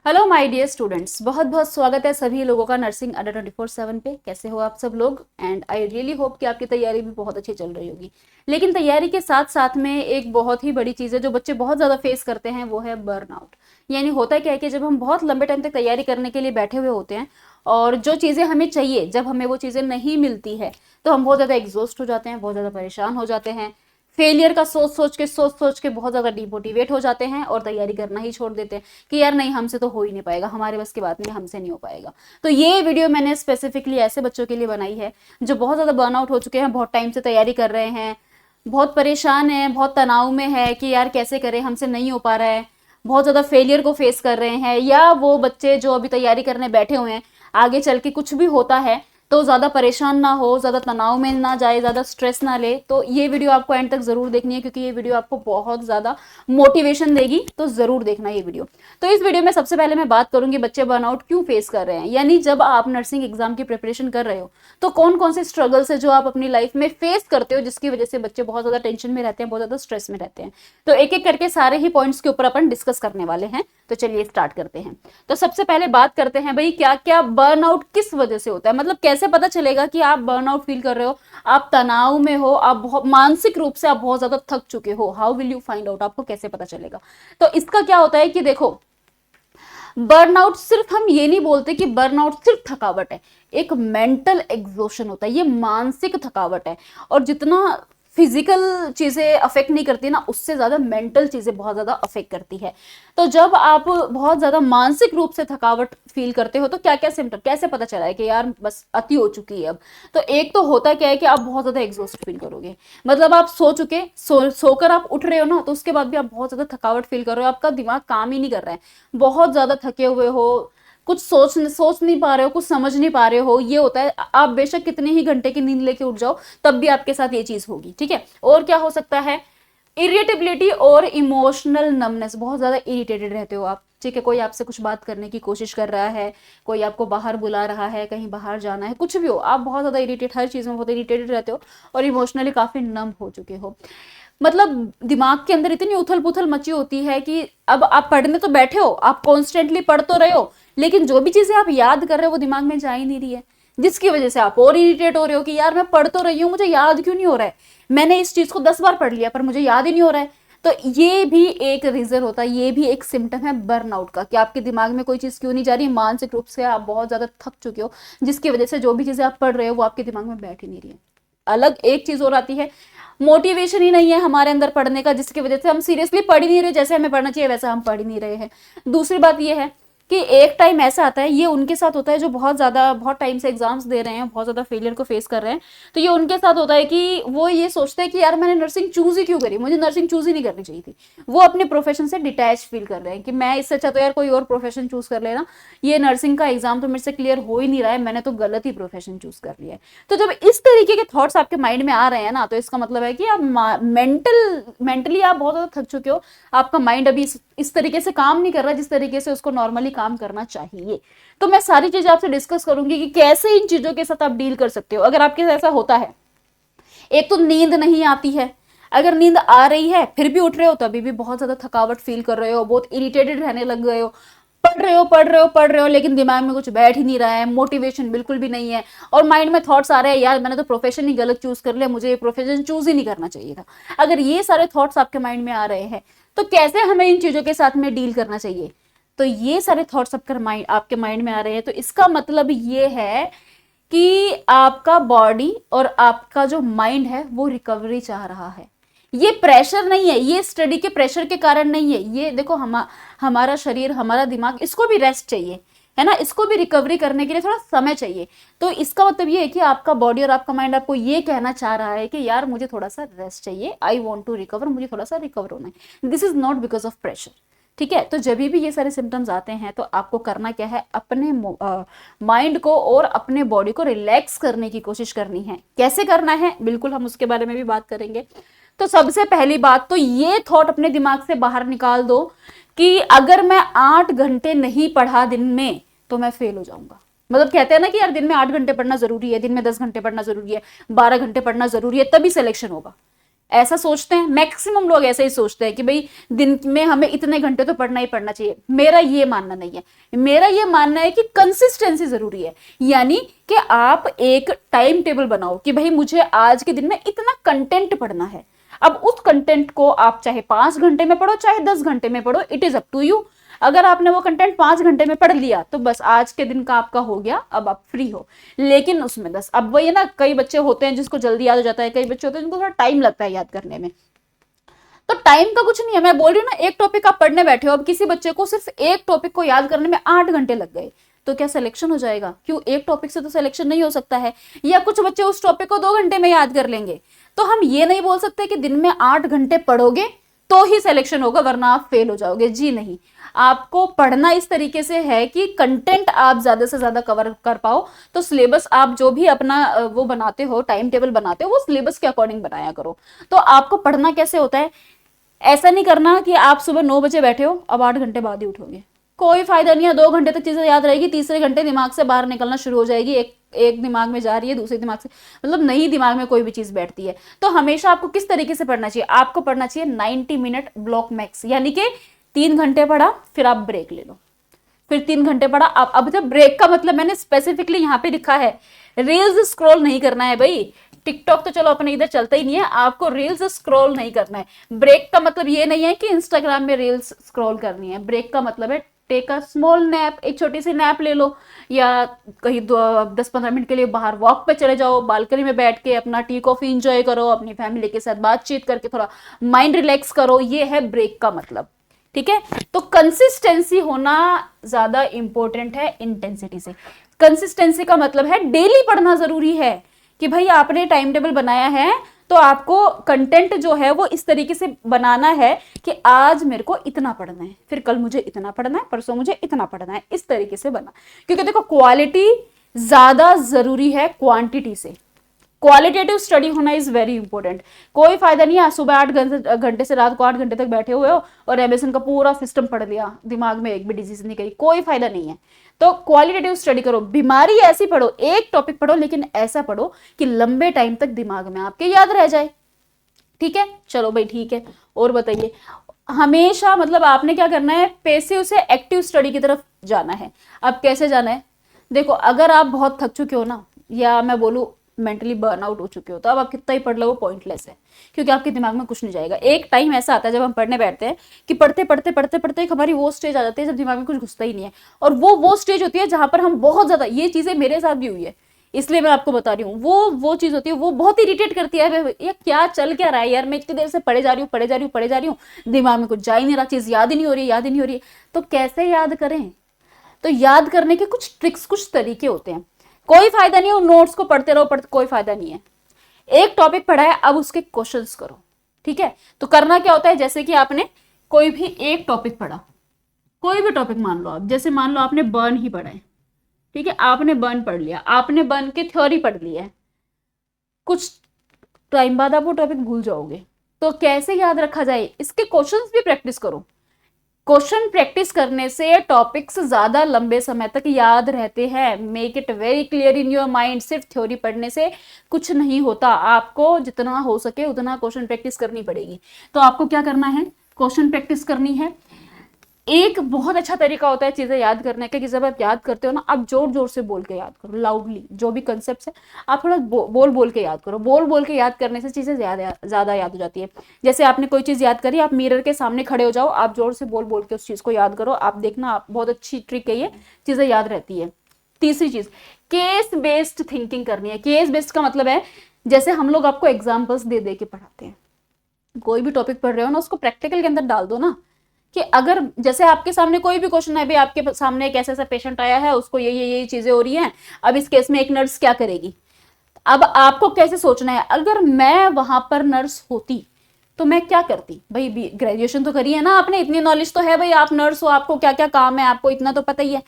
Hello my dear students, बहुत बहुत स्वागत है सभी लोगों का नर्सिंग अड्डा 24/7 पे। कैसे हो आप सब लोग? एंड आई रियली होप कि आपकी तैयारी भी बहुत अच्छी चल रही होगी। लेकिन तैयारी के साथ साथ में एक बहुत ही बड़ी चीज़ है जो बच्चे बहुत ज़्यादा फेस करते हैं, वो है बर्नआउट। यानी होता क्या है कि जब हम बहुत लंबे टाइम तक तैयारी करने के लिए बैठे हुए होते हैं और जो चीज़ें हमें चाहिए, जब हमें वो चीज़ें नहीं मिलती है तो हम बहुत ज़्यादा एग्जॉस्ट हो जाते हैं, बहुत ज़्यादा परेशान हो जाते हैं। फेलियर का सोच सोच के बहुत ज़्यादा डिमोटिवेट हो जाते हैं और तैयारी करना ही छोड़ देते हैं कि यार नहीं, हमसे तो हो ही नहीं पाएगा, हमारे बस की बात नहीं, हमसे नहीं हो पाएगा। तो ये वीडियो मैंने स्पेसिफिकली ऐसे बच्चों के लिए बनाई है जो बहुत ज़्यादा बर्नआउट हो चुके हैं, बहुत टाइम से तैयारी कर रहे हैं, बहुत परेशान है, बहुत तनाव में है कि यार कैसे करें, हमसे नहीं हो पा रहा है, बहुत ज़्यादा फेलियर को फेस कर रहे हैं। या वो बच्चे जो अभी तैयारी करने बैठे हुए हैं, आगे चल के कुछ भी होता है तो ज़्यादा परेशान ना हो, ज़्यादा तनाव में ना जाए, ज़्यादा स्ट्रेस ना ले। तो ये वीडियो आपको एंड तक ज़रूर देखनी है क्योंकि ये वीडियो आपको बहुत ज़्यादा मोटिवेशन देगी, तो ज़रूर देखना ये वीडियो। तो इस वीडियो में सबसे पहले मैं बात करूंगी बच्चे बर्नआउट क्यों फेस कर रहे हैं। यानी जब आप नर्सिंग एग्जाम की प्रिपरेशन कर रहे हो तो कौन कौन से स्ट्रगल्स है जो आप अपनी लाइफ में फेस करते हो जिसकी वजह से बच्चे बहुत ज़्यादा टेंशन में रहते हैं, बहुत ज़्यादा स्ट्रेस में रहते हैं। तो एक एक करके सारे ही पॉइंट्स के ऊपर अपन डिस्कस करने वाले हैं। तो चलिए स्टार्ट करते हैं। तो सबसे पहले बात करते हैं भाई, क्या क्या बर्नआउट किस वजह से होता है, मतलब कैसे पता चलेगा कि आप बर्नआउट फील कर रहे हो, आप तनाव में हो, आप बहुत मानसिक रूप से आप बहुत ज्यादा थक चुके हो। How will you find out, आपको कैसे पता चलेगा? तो इसका क्या होता है कि देखो, बर्नआउट सिर्फ हम ये नहीं बोलते कि बर्नआउट सिर्फ थकावट है, एक मेंटल एग्जॉशन होता है, ये मानसिक थकावट है। और जितना फिजिकल चीजें अफेक्ट नहीं करती ना, उससे ज्यादा मेंटल चीजें बहुत ज्यादा अफेक्ट करती है। तो जब आप बहुत ज्यादा मानसिक रूप से थकावट फील करते हो तो क्या क्या सिम्टम, कैसे पता चला है कि यार बस अति हो चुकी है अब? तो एक तो होता क्या है कि आप बहुत ज्यादा एग्जॉस्ट फील करोगे, मतलब आप सोकर आप उठ रहे हो ना, तो उसके बाद भी आप बहुत ज्यादा थकावट फील कर रहे हो, आपका दिमाग काम ही नहीं कर रहा है, बहुत ज्यादा थके हुए हो, कुछ सोच नहीं पा रहे हो, कुछ समझ नहीं पा रहे हो। ये होता है, आप बेशक कितने ही घंटे की नींद लेके उठ जाओ तब भी आपके साथ ये चीज होगी। ठीक है, और क्या हो सकता है? इरिटेबिलिटी और इमोशनल नमनेस, बहुत ज्यादा इरिटेटेड रहते हो आप। ठीक है, कोई आपसे कुछ बात करने की कोशिश कर रहा है, कोई आपको बाहर बुला रहा है, कहीं बाहर जाना है, कुछ भी हो, आप बहुत ज्यादा इरिटेट, हर चीज में बहुत इरिटेटेड रहते हो और इमोशनली काफी नम हो चुके हो। मतलब दिमाग के अंदर इतनी उथल पुथल मची होती है कि अब आप पढ़ने तो बैठे हो, आप कॉन्स्टेंटली पढ़ तो रहे हो, लेकिन जो भी चीजें आप याद कर रहे हो वो दिमाग में जा ही नहीं रही है, जिसकी वजह से आप और इरिटेट हो रहे हो कि यार मैं पढ़ तो रही हूँ, मुझे याद क्यों नहीं हो रहा है, मैंने इस चीज को 10 बार पढ़ लिया पर मुझे याद ही नहीं हो रहा है। तो ये भी एक रीजन होता है, ये भी एक सिम्टम है बर्नआउट का कि आपके दिमाग में कोई चीज क्यों नहीं जा रही, मानसिक रूप से आप बहुत ज्यादा थक चुके हो, जिसकी वजह से जो भी चीजें आप पढ़ रहे हो वो आपके दिमाग में बैठ ही नहीं रही है। अलग एक चीज और आती है, मोटिवेशन ही नहीं है हमारे अंदर पढ़ने का, जिसकी वजह से हम सीरियसली पढ़ ही नहीं रहे, जैसे हमें पढ़ना चाहिए वैसा हम पढ़ ही नहीं रहे हैं। दूसरी बात यह है कि एक टाइम ऐसा आता है, ये उनके साथ होता है जो बहुत ज्यादा बहुत टाइम से एग्जाम्स दे रहे हैं, बहुत ज्यादा फेलियर को फेस कर रहे हैं। तो ये उनके साथ होता है कि वो ये सोचते हैं कि यार मैंने नर्सिंग चूज ही क्यों करी, मुझे नर्सिंग चूज ही नहीं करनी चाहिए थी। वो अपने प्रोफेशन से डिटैच फील कर रहे हैं कि मैं इससे अच्छा तो यार कोई और प्रोफेशन चूज कर लेना, ये नर्सिंग का एग्जाम तो मेरे से क्लियर हो ही नहीं रहा है, मैंने तो गलत ही प्रोफेशन चूज कर लिया है। तो जब इस तरीके के थॉट्स आपके माइंड में आ रहे हैं ना, तो इसका मतलब है कि आप मेंटली आप बहुत ज्यादा थक चुके हो, आपका माइंड अभी इस तरीके से काम नहीं कर रहा जिस तरीके से उसको नॉर्मली काम करना चाहिए। तो मैं सारी चीजें आपसे डिस्कस करूंगी कि कैसे इन चीजों के साथ आप डील कर सकते हो अगर आपके साथ ऐसा होता है। एक तो नींद नहीं आती है, अगर नींद आ रही है फिर भी उठ रहे हो तो अभी भी बहुत ज्यादा थकावट फील कर रहे हो, बहुत इरिटेटेड रहने लग गए हो, पढ़ रहे हो लेकिन दिमाग में कुछ बैठ ही नहीं रहा है, मोटिवेशन बिल्कुल भी नहीं है, और माइंड में थॉट्स आ रहे हैं यार मैंने तो प्रोफेशन ही गलत चूज कर लिया, मुझे ये प्रोफेशन चूज ही नहीं करना चाहिए था। अगर ये सारे थॉट्स आपके माइंड में आ रहे हैं तो कैसे हमें इन चीजों के साथ में डील करना चाहिए? तो ये सारे थॉट्स आपके माइंड में आ रहे हैं तो इसका मतलब ये है कि आपका बॉडी और आपका जो माइंड है वो रिकवरी चाह रहा है। ये प्रेशर नहीं है, ये स्टडी के प्रेशर के कारण नहीं है, ये देखो हमारा शरीर, हमारा दिमाग, इसको भी रेस्ट चाहिए, है ना, इसको भी रिकवरी करने के लिए थोड़ा समय चाहिए। तो इसका मतलब ये है कि आपका बॉडी और आपका माइंड आपको ये कहना चाह रहा है कि यार मुझे थोड़ा सा रेस्ट चाहिए, आई वॉन्ट टू रिकवर, मुझे थोड़ा सा रिकवर होना है, this is not because of pressure. ठीक है, तो जब भी ये सारे सिम्टम्स आते हैं तो आपको करना क्या है, अपने माइंड को और अपने बॉडी को रिलैक्स करने की कोशिश करनी है। कैसे करना है, बिल्कुल हम उसके बारे में भी बात करेंगे। तो सबसे पहली बात तो ये थॉट अपने दिमाग से बाहर निकाल दो कि अगर मैं 8 घंटे नहीं पढ़ा दिन में तो मैं फेल हो जाऊंगा। मतलब कहते हैं ना कि यार दिन में 8 घंटे पढ़ना जरूरी है, दिन में 10 घंटे पढ़ना जरूरी है, 12 घंटे पढ़ना जरूरी है, तभी सिलेक्शन होगा। ऐसा सोचते हैं, मैक्सिमम लोग ऐसे ही सोचते हैं कि भाई दिन में हमें इतने घंटे तो पढ़ना ही पढ़ना चाहिए। मेरा ये मानना नहीं है, मेरा ये मानना है कि कंसिस्टेंसी जरूरी है। यानी कि आप एक टाइम टेबल बनाओ कि भाई मुझे आज के दिन में इतना कंटेंट पढ़ना है। अब उस कंटेंट को आप चाहे 5 घंटे में पढ़ो चाहे 10 घंटे में पढ़ो, it is up to you. अगर आपने वो कंटेंट 5 घंटे में पढ़ लिया तो बस आज के दिन का आपका हो गया, अब आप फ्री हो। लेकिन उसमें 10, अब वही ना, कई बच्चे होते हैं जिसको जल्दी याद हो जाता है, कई बच्चे होते हैं जिनको थोड़ा टाइम लगता है याद करने में। तो टाइम का कुछ नहीं है, मैं बोल रही हूँ ना, एक टॉपिक आप पढ़ने बैठे हो, अब किसी बच्चे को सिर्फ एक टॉपिक को याद करने में 8 घंटे लग गए, तो क्या सिलेक्शन हो जाएगा? क्यों, एक टॉपिक से तो सिलेक्शन नहीं हो सकता है। या कुछ बच्चे उस टॉपिक को 2 घंटे में याद कर लेंगे। तो हम ये नहीं बोल सकते कि दिन में 8 घंटे पढ़ोगे तो ही सिलेक्शन होगा वरना आप फेल हो जाओगे, जी नहीं। आपको पढ़ना इस तरीके से है कि कंटेंट आप ज्यादा से ज्यादा कवर कर पाओ। तो सिलेबस आप जो भी अपना वो बनाते हो, टाइम टेबल बनाते हो, वो सिलेबस के अकॉर्डिंग बनाया करो। तो आपको पढ़ना कैसे होता है, ऐसा नहीं करना कि आप सुबह 9 बजे बैठे हो, अब 8 घंटे बाद ही उठोगे, कोई फायदा नहीं है। 2 घंटे तक चीजें याद रहेगी, तीसरे घंटे दिमाग से बाहर निकलना शुरू हो जाएगी, एक दिमाग में जा रही है, दूसरे दिमाग से, मतलब नहीं दिमाग में कोई भी चीज बैठती है। तो हमेशा आपको किस तरीके से पढ़ना चाहिए, आपको पढ़ना चाहिए 90 मिनट ब्लॉक मैक्स, यानी कि 3 घंटे पढ़ा, फिर आप ब्रेक ले लो, फिर 3 घंटे पढ़ा। अब जब ब्रेक का मतलब मैंने स्पेसिफिकली यहाँ पे लिखा है, रील्स स्क्रॉल नहीं करना है भाई। टिकटॉक तो चलो अपने इधर चलता ही नहीं है, आपको रील्स स्क्रॉल नहीं करना है। ब्रेक का मतलब ये नहीं है कि इंस्टाग्राम में रील्स स्क्रॉल करनी है। ब्रेक का मतलब है टेक अ स्मॉल नैप, एक छोटी सी नैप ले लो, या कहीं 10-15 मिनट के लिए बाहर वॉक पे चले जाओ, बालकनी में बैठ के अपना टी कॉफी इंजॉय करो, अपनी फैमिली के साथ बातचीत करके थोड़ा माइंड रिलैक्स करो, ये है ब्रेक का मतलब। ठीक है, तो कंसिस्टेंसी होना ज्यादा इंपॉर्टेंट है इंटेंसिटी से। कंसिस्टेंसी का मतलब है डेली पढ़ना जरूरी है, कि भाई आपने टाइम टेबल बनाया है तो आपको कंटेंट जो है वो इस तरीके से बनाना है कि आज मेरे को इतना पढ़ना है, फिर कल मुझे इतना पढ़ना है, परसों मुझे इतना पढ़ना है, इस तरीके से बना। क्योंकि देखो क्वालिटी ज्यादा जरूरी है क्वांटिटी से। क्वालिटेटिव स्टडी होना इज वेरी इंपॉर्टेंट। कोई फायदा नहीं है सुबह 8 घंटे से रात को 8 घंटे तक बैठे हुए हो और एमएसएन का पूरा सिस्टम पढ़ लिया, दिमाग में एक भी डिजीज नहीं गई, कोई फायदा नहीं है। तो क्वालिटेटिव स्टडी करो, बीमारी ऐसी पढ़ो, एक टॉपिक पढ़ो लेकिन ऐसा पढ़ो कि लंबे टाइम तक दिमाग में आपके याद रह जाए। ठीक है, चलो भाई ठीक है, और बताइए। हमेशा मतलब आपने क्या करना है, पैसिव से एक्टिव स्टडी की तरफ जाना है। अब कैसे जाना है, देखो अगर आप बहुत थक चुके हो ना, या मैं बोलूं मेंटली बर्नआउट हो चुके हो, तो अब आप कितना ही पढ़ लो वो पॉइंटलेस है, क्योंकि आपके दिमाग में कुछ नहीं जाएगा। एक टाइम ऐसा आता है जब हम पढ़ने बैठते हैं कि पढ़ते पढ़ते पढ़ते पढ़ते हमारी वो स्टेज आ जाती है जब दिमाग में कुछ घुसता ही नहीं है, और वो स्टेज होती है जहां पर हम बहुत ज्यादा, ये चीजें मेरे साथ भी हुई है इसलिए मैं आपको बता रही हूँ, वो चीज होती है, वो बहुत इरिटेट करती है, ये क्या चल क्या रहा है यार, मैं इतनी देर से पढ़े जा रही हूँ पढ़े जा रही हूँ पढ़े जा रही हूँ, दिमाग में कुछ जा ही नहीं रहा, चीज याद ही नहीं हो रही, याद ही नहीं हो रही। तो कैसे याद करें, तो याद करने के कुछ ट्रिक्स, कुछ तरीके होते हैं। कोई फायदा नहीं है नोट्स को पढ़ते रहो, कोई फायदा नहीं है। एक टॉपिक पढ़ा है, अब उसके क्वेश्चंस करो। ठीक है, तो करना क्या होता है, जैसे कि आपने कोई भी एक टॉपिक पढ़ा, कोई भी टॉपिक मान लो आप, जैसे मान लो आपने बर्न ही पढ़ा है, ठीक है, आपने बर्न पढ़ लिया, आपने बर्न की थ्योरी पढ़ ली है, कुछ टाइम बाद आप वो टॉपिक भूल जाओगे, तो कैसे याद रखा जाए, इसके क्वेश्चंस भी प्रैक्टिस करो। क्वेश्चन प्रैक्टिस करने से टॉपिक्स ज्यादा लंबे समय तक याद रहते हैं। Make it very clear in your mind, सिर्फ थ्योरी पढ़ने से कुछ नहीं होता, आपको जितना हो सके उतना क्वेश्चन प्रैक्टिस करनी पड़ेगी। तो आपको क्या करना है, क्वेश्चन प्रैक्टिस करनी है। एक बहुत अच्छा तरीका होता है चीजें याद करने का कि जब आप याद करते हो ना, आप जोर जोर से बोल के याद करो, लाउडली, जो भी कंसेप्ट है आप थोड़ा बोल बोल के याद करो। बोल बोल के याद करने से चीजें ज्यादा याद हो जाती है। जैसे आपने कोई चीज याद करी, आप मिरर के सामने खड़े हो जाओ, आप जोर से बोल बोल के उस चीज को याद करो, आप देखना, आप बहुत अच्छी ट्रिक है ये, चीजें याद रहती है। तीसरी चीज, केस बेस्ड थिंकिंग करनी है। केस बेस्ड का मतलब है, जैसे हम लोग आपको एग्जाम्पल्स दे दे के पढ़ाते हैं, कोई भी टॉपिक पढ़ रहे हो ना, उसको प्रैक्टिकल के अंदर डाल दो ना, कि अगर जैसे आपके सामने कोई भी क्वेश्चन है, भाई आपके सामने एक ऐसा पेशेंट आया है, उसको ये चीजें हो रही हैं, अब इस केस में एक नर्स क्या करेगी। अब आपको कैसे सोचना है, अगर मैं वहां पर नर्स होती तो मैं क्या करती। भाई ग्रेजुएशन तो करी है ना आपने, इतनी नॉलेज तो है भाई, आप नर्स हो, आपको क्या क्या काम है आपको इतना तो पता ही है।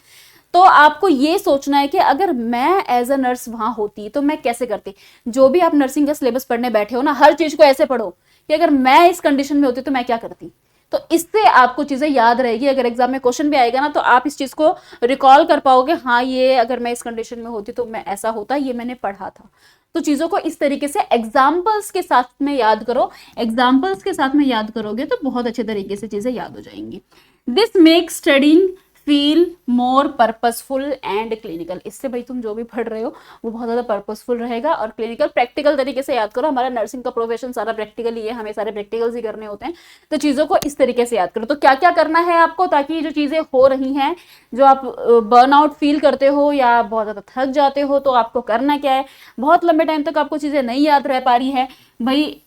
तो आपको ये सोचना है कि अगर मैं एज अ नर्स वहां होती तो मैं कैसे करती। जो भी आप नर्सिंग का सिलेबस पढ़ने बैठे हो ना, हर चीज को ऐसे पढ़ो कि अगर मैं इस कंडीशन में होती तो मैं क्या करती। तो इससे आपको चीजें याद रहेगी, अगर एग्जाम में क्वेश्चन भी आएगा ना तो आप इस चीज को रिकॉल कर पाओगे, हाँ ये अगर मैं इस कंडीशन में होती तो मैं ऐसा होता, ये मैंने पढ़ा था। तो चीजों को इस तरीके से एग्जाम्पल्स के साथ में याद करो, एग्जाम्पल्स के साथ में याद करोगे तो बहुत अच्छे तरीके से चीजें याद हो जाएंगी। This makes studying feel more purposeful and clinical. इससे भाई तुम जो भी पढ़ रहे हो वो बहुत ज्यादा पर्पसफुल रहेगा और क्लिनिकल, प्रैक्टिकल तरीके से याद करो। हमारा नर्सिंग का प्रोफेशन सारा प्रैक्टिकल ही है, हमें सारे प्रैक्टिकल्स ही करने होते हैं, तो चीजों को इस तरीके से याद करो। तो क्या क्या करना है आपको, ताकि जो चीजें हो रही हैं, जो आप बर्नआउट फील करते हो या बहुत ज्यादा थक जाते हो, तो आपको करना क्या है, बहुत लंबे टाइम तक आपको चीजें नहीं याद रह पा रही है, भाई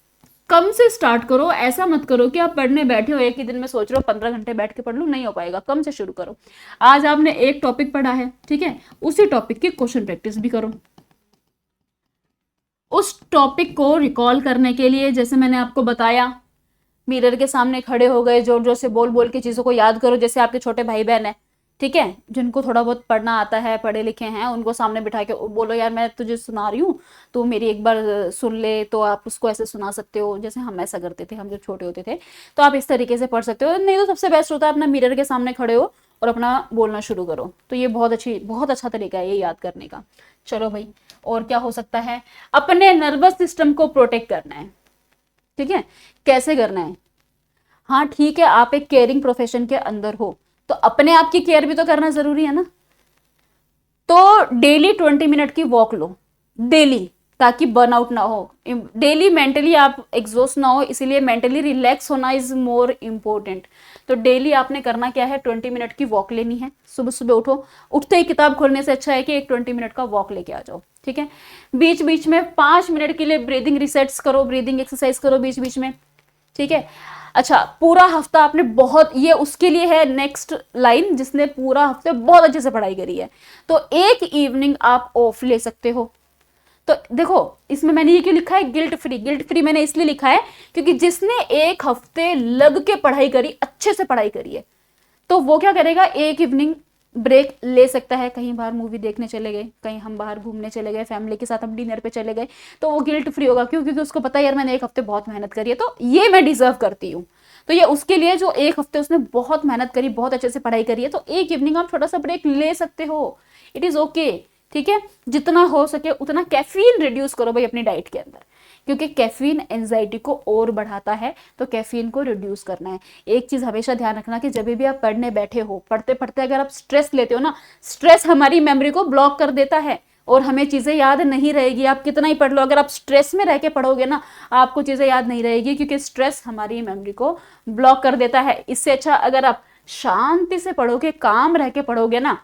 कम से स्टार्ट करो। ऐसा मत करो कि आप पढ़ने बैठे हो एक ही दिन में सोच रहे हो 15 घंटे बैठ के पढ़ लूं, नहीं हो पाएगा, कम से शुरू करो। आज आपने एक टॉपिक पढ़ा है, ठीक है, उसी टॉपिक की क्वेश्चन प्रैक्टिस भी करो। उस टॉपिक को रिकॉल करने के लिए जैसे मैंने आपको बताया, मिरर के सामने खड़े हो गए, जोर जोर से बोल बोल के चीजों को याद करो। जैसे आपके छोटे भाई बहन है, ठीक है, जिनको थोड़ा बहुत पढ़ना आता है, पढ़े लिखे हैं, उनको सामने बिठा के बोलो यार मैं तुझे सुना रही हूँ, तो मेरी एक बार सुन ले, तो आप उसको ऐसे सुना सकते हो जैसे हम ऐसा करते थे, हम जब छोटे होते थे। तो आप इस तरीके से पढ़ सकते हो। नहीं तो सबसे बेस्ट होता है अपना मिरर के सामने खड़े हो और अपना बोलना शुरू करो। तो ये बहुत अच्छा तरीका है ये याद करने का। चलो भाई, और क्या हो सकता है, अपने नर्वस सिस्टम को प्रोटेक्ट करना है, ठीक है, कैसे करना है, हाँ ठीक है, आप एक केयरिंग प्रोफेशन के अंदर हो तो अपने आप की केयर भी तो करना जरूरी है ना। तो डेली 20 मिनट की वॉक लो, डेली, ताकि बर्नआउट ना हो। डेली मेंटली आप एग्जॉस्ट ना हो, इसीलिए मेंटली रिलैक्स होना इज मोर इम्पोर्टेंट। तो डेली आपने करना क्या है, 20 मिनट की वॉक लेनी है। सुबह सुबह उठो, उठते ही किताब खोलने से अच्छा है कि एक 20 मिनट का वॉक लेके आ जाओ, ठीक है। बीच बीच में 5 मिनट के लिए ब्रीदिंग रिसेट्स करो, ब्रीदिंग एक्सरसाइज करो बीच बीच में, ठीक है। अच्छा, पूरा हफ्ता आपने बहुत, ये उसके लिए है नेक्स्ट लाइन, जिसने पूरा हफ्ते बहुत अच्छे से पढ़ाई करी है, तो एक इवनिंग आप ऑफ ले सकते हो। तो देखो इसमें मैंने ये क्यों लिखा है गिल्ट फ्री, गिल्ट फ्री मैंने इसलिए लिखा है क्योंकि जिसने एक हफ्ते लग के पढ़ाई करी, अच्छे से पढ़ाई करी है, तो वो क्या करेगा, एक इवनिंग ब्रेक ले सकता है, कहीं बाहर मूवी देखने चले गए, कहीं हम बाहर घूमने चले गए, फैमिली के साथ हम डिनर पे चले गए, तो वो गिल्ट फ्री होगा। क्यों, क्योंकि उसको पता है यार मैंने एक हफ्ते बहुत मेहनत करी है, तो ये मैं डिजर्व करती हूँ। तो ये उसके लिए जो एक हफ्ते उसने बहुत मेहनत करी, बहुत अच्छे से पढ़ाई करी है, तो एक इवनिंग आप छोटा सा ब्रेक ले सकते हो, इट इज ओके, ठीक है। जितना हो सके उतना कैफीन रिड्यूस करो भाई अपनी डाइट के अंदर, क्योंकि कैफीन एंजाइटी को और बढ़ाता है, तो कैफीन को रिड्यूस करना है। एक चीज हमेशा ध्यान रखना कि जब भी आप पढ़ने बैठे हो, पढ़ते पढ़ते अगर आप स्ट्रेस लेते हो ना, स्ट्रेस हमारी मेमोरी को ब्लॉक कर देता है और हमें चीजें याद नहीं रहेगी। आप कितना ही पढ़ लो, अगर आप स्ट्रेस में रह के पढ़ोगे ना, आपको चीजें याद नहीं रहेगी, क्योंकि स्ट्रेस हमारी मेमोरी को ब्लॉक कर देता है। इससे अच्छा अगर आप शांति से पढ़ोगे, काम रह के पढ़ोगे ना,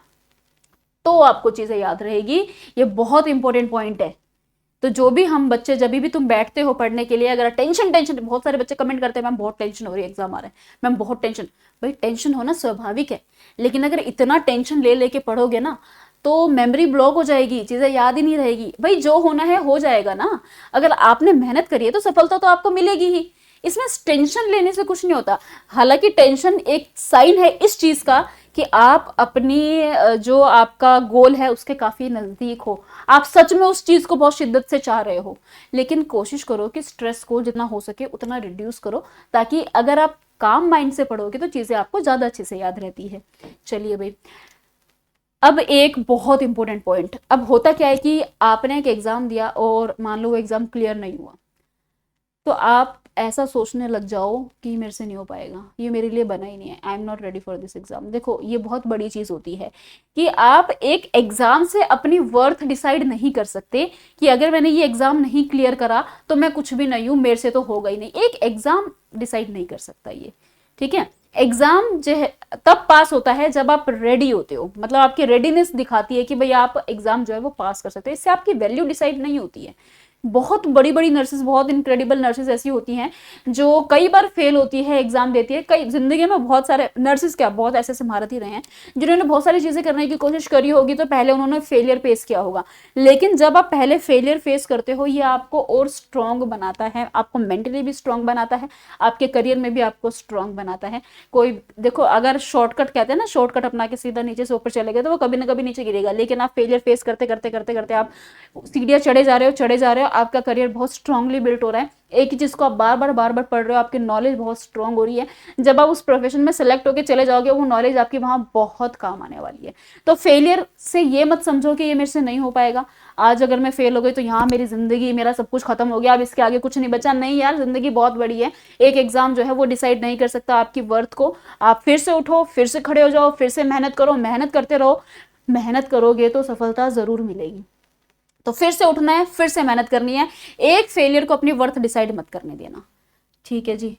तो आपको चीजें याद रहेगी। ये बहुत इंपॉर्टेंट पॉइंट है। तो जो भी हम बच्चे, जब भी तुम बैठते हो पढ़ने के लिए, अगर टेंशन, बहुत सारे बच्चे कमेंट करते हैं मैम बहुत टेंशन हो रही है, एग्जाम आ रहा है, मैम बहुत टेंशन। भाई टेंशन होना स्वाभाविक है, लेकिन अगर इतना टेंशन ले लेके पढ़ोगे ना, तो मेमोरी ब्लॉक हो जाएगी, चीजें याद ही नहीं रहेगी। भाई जो होना है हो जाएगा ना, अगर आपने मेहनत करी है तो सफलता तो आपको मिलेगी ही। इसमें टेंशन लेने से कुछ नहीं होता। हालांकि टेंशन एक साइन है इस चीज का कि आप अपनी जो आपका गोल है उसके काफी नजदीक हो, आप सच में उस चीज को बहुत शिद्दत से चाह रहे हो। लेकिन कोशिश करो कि स्ट्रेस को जितना हो सके उतना रिड्यूस करो, ताकि अगर आप काम माइंड से पढ़ोगे तो चीजें आपको ज्यादा अच्छे से याद रहती है। चलिए भाई, अब एक बहुत इंपॉर्टेंट पॉइंट, अब होता क्या है कि आपने एक एग्जाम दिया और मान लो वो एग्जाम क्लियर नहीं हुआ, तो आप ऐसा सोचने लग जाओ कि मेरे से नहीं हो पाएगा, ये मेरे लिए बना ही नहीं है, I am not ready for this exam. देखो ये बहुत बड़ी चीज होती है कि आप एक एग्जाम से अपनी वर्थ डिसाइड नहीं कर सकते कि अगर मैंने ये एग्जाम नहीं क्लियर करा तो मैं कुछ भी नहीं हूं, मेरे से तो होगा ही नहीं। एक एग्जाम डिसाइड नहीं कर सकता ये, ठीक है। एग्जाम जो है तब पास होता है जब आप रेडी होते हो, मतलब आपकी रेडीनेस दिखाती है कि भाई आप एग्जाम जो है वो पास कर सकते हो। इससे आपकी वैल्यू डिसाइड नहीं होती है। बहुत बड़ी बड़ी नर्सेस, बहुत इनक्रेडिबल नर्सेस ऐसी होती हैं जो कई बार फेल होती है, एग्जाम देती है। कई जिंदगी में बहुत सारे नर्सेस, क्या बहुत ऐसे ऐसे महारथी रहे हैं जिन्होंने बहुत सारी चीजें करने की कोशिश करी होगी, तो पहले उन्होंने फेलियर फेस किया होगा। लेकिन जब आप पहले फेलियर फेस करते हो, ये आपको और स्ट्रांग बनाता है, आपको मेंटली भी स्ट्रांग बनाता है, आपके करियर में भी आपको स्ट्रांग बनाता है। कोई देखो, अगर शॉर्टकट कहते हैं ना, शॉर्टकट अपना के सीधा नीचे से ऊपर चले गए तो वो कभी ना कभी नीचे गिरेगा। लेकिन आप फेलियर फेस करते करते करते करते आप सीढ़ियां चढ़े जा रहे हो, आपका करियर बहुत स्ट्रांगली बिल्ट हो रहा है, एक ही चीज को आप बार बार पढ़ रहे हो, आपकी नॉलेज बहुत स्ट्रांग हो रही है। जब आप उस प्रोफेशन में सेलेक्ट होकर चले जाओगे, वो नॉलेज आपकी वहां बहुत काम आने वाली है। तो फेलियर से ये मत समझो कि ये मेरे से नहीं हो पाएगा, आज अगर मैं फेल हो गई तो यहाँ मेरी जिंदगी, मेरा सब कुछ खत्म हो गया, अब इसके आगे कुछ नहीं बचा। नहीं यार, जिंदगी बहुत बड़ी है। एक एग्जाम जो है वो डिसाइड नहीं कर सकता आपकी वर्थ को। आप फिर से उठो, फिर से खड़े हो जाओ, फिर से मेहनत करो, मेहनत करते रहो। मेहनत करोगे तो सफलता जरूर मिलेगी। तो फिर से उठना है, फिर से मेहनत करनी है। एक फेलियर को अपनी वर्थ डिसाइड मत करने देना, ठीक है जी।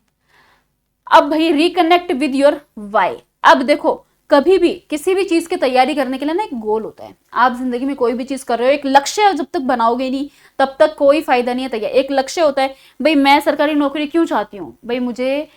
अब भाई रिकनेक्ट विद योर वाई। अब देखो, कभी भी किसी भी चीज की तैयारी करने के लिए ना एक गोल होता है। आप जिंदगी में कोई भी चीज कर रहे हो, एक लक्ष्य जब तक बनाओगे नहीं तब तक कोई फायदा नहीं है। तैयार एक लक्ष्य होता है, भाई मैं सरकारी नौकरी क्यों चाहती हूँ, भाई मुझे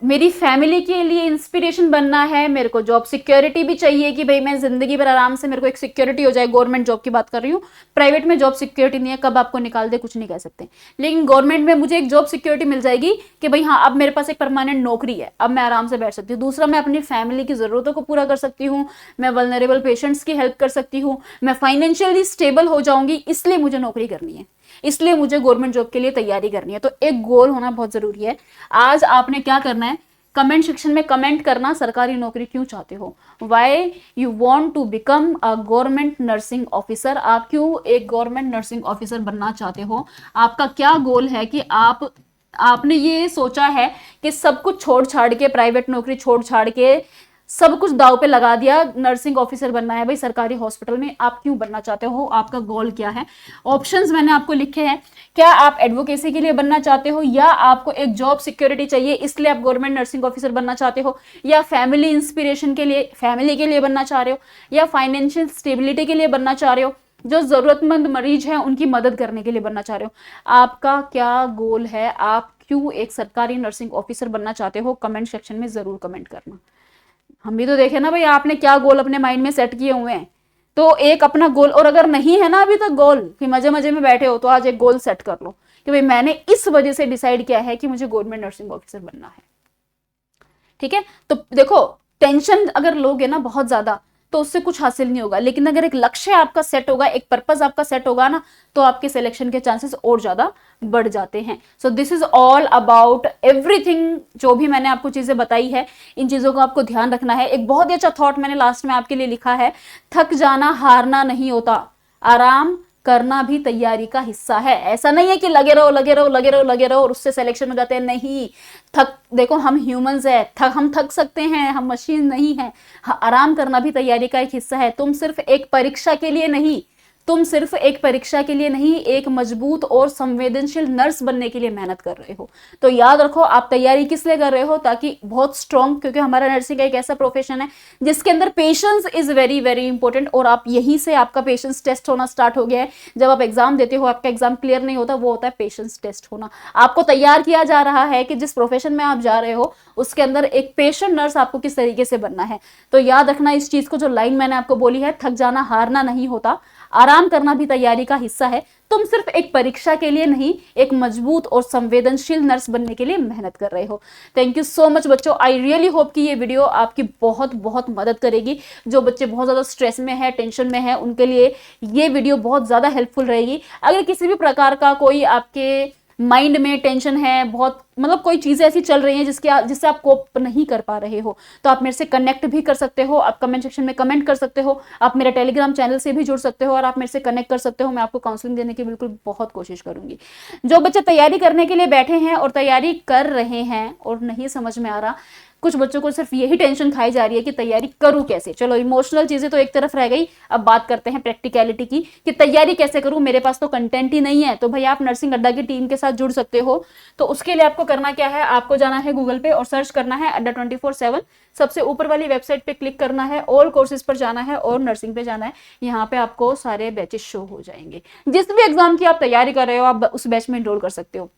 मेरी फैमिली के लिए इंस्पिरेशन बनना है, मेरे को जॉब सिक्योरिटी भी चाहिए कि भाई मैं जिंदगी भर आराम से, मेरे को एक सिक्योरिटी हो जाए। गवर्नमेंट जॉब की बात कर रही हूँ, प्राइवेट में जॉब सिक्योरिटी नहीं है, कब आपको निकाल दे कुछ नहीं कह सकते। लेकिन गवर्नमेंट में मुझे एक जॉब सिक्योरिटी मिल जाएगी कि भाई हाँ, अब मेरे पास एक परमानेंट नौकरी है, अब मैं आराम से बैठ सकती हूँ। दूसरा, मैं अपनी फैमिली की जरूरतों को पूरा कर सकती हूँ, मैं वल्नरेबल पेशेंट्स की हेल्प कर सकती हूँ, मैं फाइनेंशियली स्टेबल हो जाऊंगी। इसलिए मुझे नौकरी करनी है, इसलिए मुझे गवर्नमेंट जॉब के लिए तैयारी करनी है। तो एक गोल होना बहुत जरूरी है। आज आपने क्या करना है, कमेंट सेक्शन में कमेंट करना, सरकारी नौकरी क्यों चाहते हो, why you want to become a government nursing officer. आप क्यों एक गवर्नमेंट नर्सिंग ऑफिसर बनना चाहते हो, आपका क्या गोल है कि आपने ये सोचा है कि सब कुछ छोड़ छाड़ के, प्राइवेट नौकरी छोड़ छाड़ के सब कुछ दाव पे लगा दिया, नर्सिंग ऑफिसर बनना है भाई सरकारी हॉस्पिटल में। आप क्यों बनना चाहते हो, आपका गोल क्या है। ऑप्शंस मैंने आपको लिखे हैं। क्या आप एडवोकेसी के लिए बनना चाहते हो, या आपको एक जॉब सिक्योरिटी चाहिए इसलिए आप गवर्नमेंट नर्सिंग ऑफिसर बनना चाहते हो, या फैमिली इंस्पिरेशन के लिए, फैमिली के लिए बनना चाह रहे हो, या फाइनेंशियल स्टेबिलिटी के लिए बनना चाह रहे हो, जो जरूरतमंद मरीज हैं उनकी मदद करने के लिए बनना चाह रहे हो। आपका क्या गोल है, आप क्यों एक सरकारी नर्सिंग ऑफिसर बनना चाहते हो, कमेंट सेक्शन में जरूर कमेंट करना। हम भी तो देखे ना भाई, आपने क्या गोल अपने माइंड में सेट किए हुए हैं। तो एक अपना गोल, और अगर नहीं है ना अभी तक गोल, कि मजे मजे में बैठे हो, तो आज एक गोल सेट कर लो कि भाई मैंने इस वजह से डिसाइड किया है कि मुझे गवर्नमेंट नर्सिंग ऑफिसर बनना है। ठीक है, तो देखो, टेंशन अगर लोगे ना बहुत ज्यादा तो उससे कुछ हासिल नहीं होगा। लेकिन अगर एक लक्ष्य आपका सेट होगा, एक पर्पस आपका सेट होगा ना, तो आपके सिलेक्शन के चांसेस और ज्यादा बढ़ जाते हैं। So this is all about everything. जो भी मैंने आपको चीजें बताई है, इन चीजों को आपको ध्यान रखना है। एक बहुत ही अच्छा थॉट मैंने लास्ट में आपके लिए लिखा है, थक जाना हारना नहीं होता, आराम करना भी तैयारी का हिस्सा है। ऐसा नहीं है कि लगे रहो लगे रहो लगे रहो लगे रहो और उससे सिलेक्शन हो जाते हैं, नहीं। देखो, हम ह्यूमंस है, हम थक सकते हैं, हम मशीन नहीं है। आराम करना भी तैयारी का एक हिस्सा है। तुम सिर्फ एक परीक्षा के लिए नहीं, एक मजबूत और संवेदनशील नर्स बनने के लिए मेहनत कर रहे हो। तो याद रखो, आप तैयारी किस लिए कर रहे हो, ताकि बहुत स्ट्रॉन्ग, क्योंकि हमारा नर्सिंग एक ऐसा प्रोफेशन है जिसके अंदर patience is very very important. और आप यहीं से आपका पेशेंस टेस्ट होना स्टार्ट हो गया है। जब आप एग्जाम देते हो, आपका एग्जाम क्लियर नहीं होता, वो होता है पेशेंस टेस्ट होना। आपको तैयार किया जा रहा है कि जिस प्रोफेशन में आप जा रहे हो उसके अंदर एक पेशेंट नर्स आपको किस तरीके से बनना है। तो याद रखना इस चीज को, जो लाइन मैंने आपको बोली है, थक जाना हारना नहीं होता, आराम करना भी तैयारी का हिस्सा है। तुम सिर्फ एक परीक्षा के लिए नहीं, एक मजबूत और संवेदनशील नर्स बनने के लिए मेहनत कर रहे हो। थैंक यू सो मच बच्चों। आई रियली होप कि ये वीडियो आपकी बहुत बहुत मदद करेगी। जो बच्चे बहुत ज्यादा स्ट्रेस में है, टेंशन में है, उनके लिए ये वीडियो बहुत ज्यादा हेल्पफुल रहेगी। अगर किसी भी प्रकार का कोई आपके माइंड में टेंशन है, बहुत मतलब कोई चीजें ऐसी चल रही हैं जिससे आप कोप नहीं कर पा रहे हो, तो आप मेरे से कनेक्ट भी कर सकते हो। आप कमेंट सेक्शन में कमेंट कर सकते हो, आप मेरे टेलीग्राम चैनल से भी जुड़ सकते हो और आप मेरे से कनेक्ट कर सकते हो। मैं आपको काउंसलिंग देने की बिल्कुल बहुत कोशिश करूंगी। जो बच्चे तैयारी करने के लिए बैठे हैं और तैयारी कर रहे हैं और नहीं समझ में आ रहा, कुछ बच्चों को सिर्फ यही टेंशन खाई जा रही है कि तैयारी करूं कैसे। चलो, इमोशनल चीजें तो एक तरफ रह गई, अब बात करते हैं प्रैक्टिकलिटी की कि तैयारी कैसे करूं, मेरे पास तो कंटेंट ही नहीं है। तो भाई आप नर्सिंग अड्डा की टीम के साथ जुड़ सकते हो। तो उसके लिए आपको करना क्या है, आपको जाना है गूगल पे और सर्च करना है अड्डा 24/7। सबसे ऊपर वाली वेबसाइट पे क्लिक करना है, ऑल कोर्सेज पर जाना है और नर्सिंग पे जाना है। यहाँ पे आपको सारे बैचेस शो हो जाएंगे। जिस भी एग्जाम की आप तैयारी कर रहे हो, आप उस बैच में एनरोल कर सकते हो।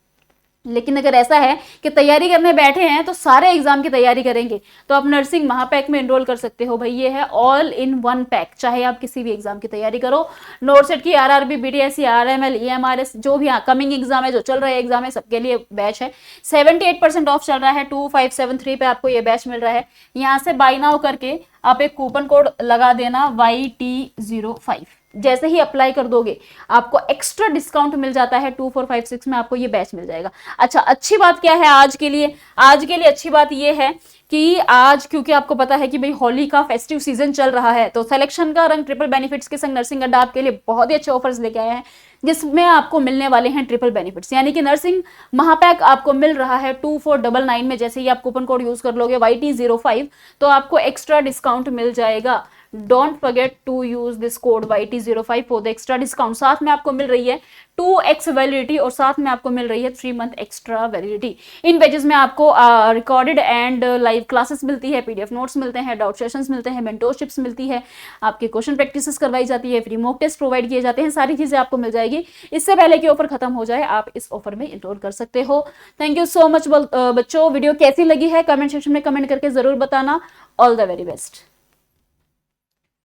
लेकिन अगर ऐसा है कि तैयारी करने बैठे हैं तो सारे एग्जाम की तैयारी करेंगे, तो आप नर्सिंग महापैक में एनरोल कर सकते हो। भाई ये है ऑल इन वन पैक, चाहे आप किसी भी एग्जाम की तैयारी करो, नोटसेट की, आरआरबी, बीडीएससी, आरएमएल, ईएमआरएस, जो भी कमिंग एग्जाम है, जो चल रहा है एग्जाम है, सबके लिए बैच है। 78% ऑफ चल रहा है, 2573 पे आपको ये बैच मिल रहा है। यहाँ से बाय नाउ करके आप एक कूपन कोड लगा देना YT05। जैसे ही अप्लाई कर दोगे आपको एक्स्ट्रा डिस्काउंट मिल जाता है 2456 में, आपको ये बैच मिल जाएगा। अच्छा, अच्छी बात क्या है आज के लिए? आज के लिए अच्छी बात ये है कि आज, क्योंकि आपको पता है कि भाई होली का फेस्टिव सीजन चल रहा है, तो सिलेक्शन का रंग ट्रिपल बेनिफिट्स के संग नर्सिंग अड्डा आपके लिए बहुत ही अच्छे ऑफर्स लेके आया है, जिसमें आपको मिलने वाले हैं ट्रिपल बेनिफिट्स, यानी कि नर्सिंग महापैक आपको मिल रहा है 2499 में। जैसे ही आप कूपन कोड यूज कर लोगे YT05 तो आपको एक्स्ट्रा डिस्काउंट मिल जाएगा। Don't forget to use this code YT05 for the extra discount. साथ में आपको मिल रही है 2x वैलिडिटी और साथ में आपको मिल रही है 3 मंथ एक्स्ट्रा वैलिडिटी। इन बैचेस में आपको रिकॉर्डेड एंड लाइव क्लासेस मिलती है, PDF नोट्स मिलते हैं, डाउट सेशंस मिलते हैं, मेंटोरशिप्स मिलती है, आपके क्वेश्चन प्रैक्टिसेस करवाई जाती है, फ्री मॉक टेस्ट प्रोवाइड किए जाते हैं, सारी चीजें आपको मिल जाएगी। इससे पहले कि ऑफर खत्म हो जाए आप इस ऑफर में इनरोल कर सकते हो। थैंक यू सो मच बच्चों। वीडियो कैसी लगी है कमेंट सेक्शन में कमेंट करके जरूर बताना। All the very best.